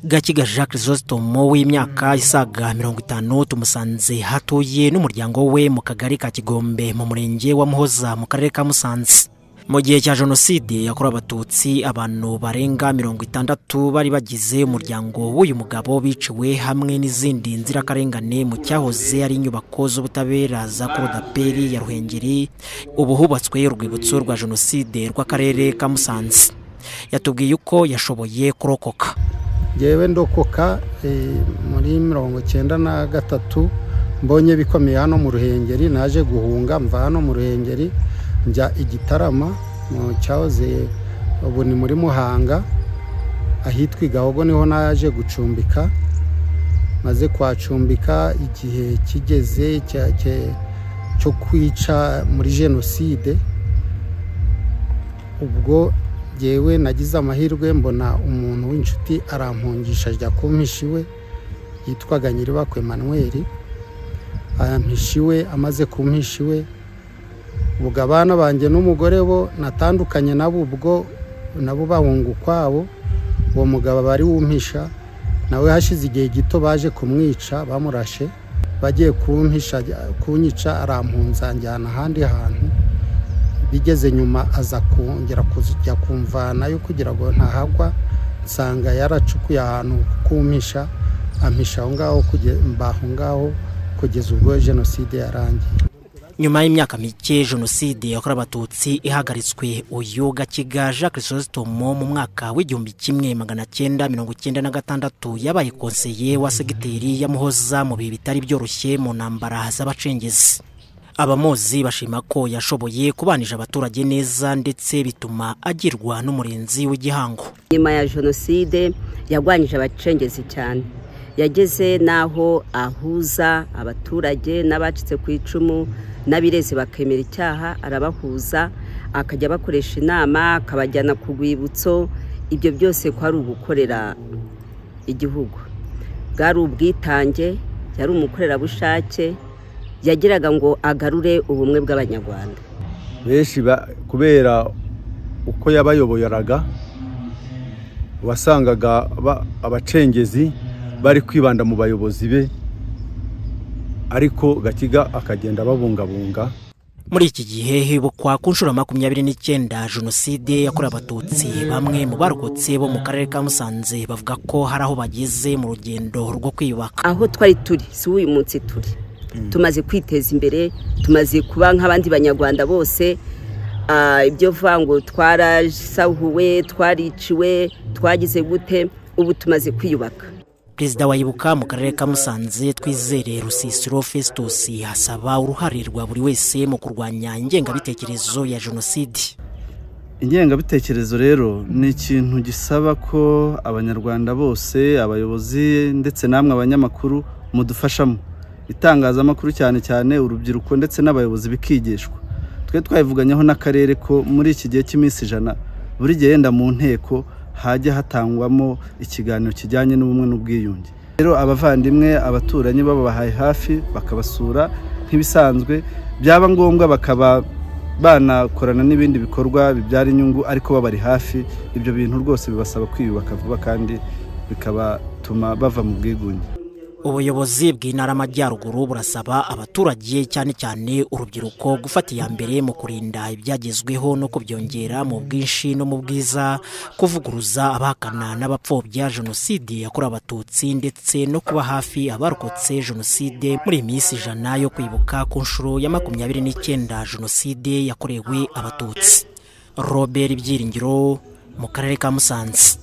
Gakiga Jacques Zostomo w'imyaka isaga 50 tumusanze hatuye n'umuryango we mu kagari ka Kigombe mu murenge wa Muhoza mu karere ka Musanze. Mu gihe cya jenoside yakorewe abatutsi abantu barenga 60 bari bagize umuryango w'uyu mugabo biciwe hamwe n'izindi nzirakarengane mu cyahoze ari inyubako z'ubutabera za Korodaperi ya Ruhengeri. Ubu hubatswe urwibutso rwa jenoside rw'akarere ka Musanze. Yatubwiye uko yashoboye kurokoka. Yewe ndokoka muri 1993 mbonye bikomeye hano mu Ruhengeri, naje guhunga mva hano mu Ruhengeri njya Igitarama mu cyahoze ubu ni muri Muhanga ahitwa Gahogo, niho naje gucumbika. Maze kwacumbika igihe kigeze cyo kwica muri jenoside, ubwo yewe nagize amahirwe mbona umuntu w'inshuti arampungisha ajya kumpishiwe yitwaga Nyiribakwe Emmanuel. Ampishiwe, amaze kumpishiwe ubwo abana banjye n'umugore bo natandukanye nabo, ubwo nabo bahungu kwabo. Uwo mugabo bari wumpisha nawe hashize igihe gito baje kumwica, bamurashe bagiye kumpisha kunyica, arampunza njyana ahandi hantu. Bigeze nyuma aza kongera kujya kumvana yo kugira ngo ntahagwa, nsanga yaracukuye ahantu kumpisha, ampisha aho ngaho mbaho ngaho kugeza ubwo jenoside yarangiye. Nyuma y'imyaka mike jenoside yakorewe abatutsi ihagaritswe, uyu Gakiga Jacques Zostomo mu mwaka w'1996 yabaye konseye wa segiteri ya Muhoza mu bihe bitari byoroshye mu ntambara z'abacengezi. Abamozi bashima ko yashoboye kubanije abaturage neza ndetse bituma agirwa n'umurinzi w'igihango. Nyuma ya jenoside yagwanyije abacengezi cyane, yageze naho ahuza abaturage n'abacitse ku icumu n'abirezi bakemera icyaha, arabahuza akajya bakoresha inama, akabajyana ku rwibutso. Ibyo byose ko ari ugukorera igihugu, bwari ubwitange, yari umukorerabushake, yagiraga ngo agarure ubumwe bw'Abanyarwanda. Benshi kubera uko yabayoboraga wasangaga abacengezi bari kwibanda mu bayobozi be, ariko Gakiga akagenda babungabunga. Muri iki gihe hibukwa ku nshuro 29 jenoside yakorewe abatutsi. Bamwe mu barokotse bo mu karere ka Musanze bavuga ko hari aho bageze mu rugendo rwo kwiyubaka. Aho twari turi si uyu munsi turi, tumaze kwiteza imbere, tumaze kuba nk'abandi Banyarwanda bose. Ibyo vango twarasahuwe, twariciwe, twagize gute, ubu tumaze kwiyubaka. Perezida wa Ibuka mu karere ka Musanze Twizere Rusisiro Festus hasaba uruhare rwa buri wese mu kurwanya ingengabitekerezo ya jenoside. Ingengabitekerezo rero ni ikintu gisaba ko Abanyarwanda bose, abayobozi ndetse namwe abanyamakuru mudufashamo. Itangazamakuru cyane cyane urubyiruko ndetse n'abayobozi bikigishwa. Twe twayivuganyeho n'akarere ko muri iki gihe cy'iminsi 100 buri gihe yenda mu nteko hajya hatangwamo ikiganiro kijyanye n'ubumwe n'ubwiyunge. Rero abavandimwe, abaturanyi babahaye hafi bakabasura nk'ibisanzwe, byaba ngombwa bakaba banakorana n'ibindi bikorwa bibyara inyungu, ariko babari hafi. Ibyo bintu rwose bibasaba kwiyubaka vuba kandi bikabatuma bava mu bwigunge. Ubuyobozi bw'Intara y'Amajyaruguru burasaba abaturage cyane cyane urubyiruko gufata iya mbere mu kurinda ibyagezweho no kubyongera mu bwinshi no mu bwiza, kuvuguruza abahakana n'abapfobya jenoside yakorewe abatutsi ndetse no kuba hafi abarokotse jenoside muri iminsi 100 yo kwibuka ku nshuro ya 29 jenoside yakorewe abatutsi. Robert Byiringiro mu karere ka Musanze.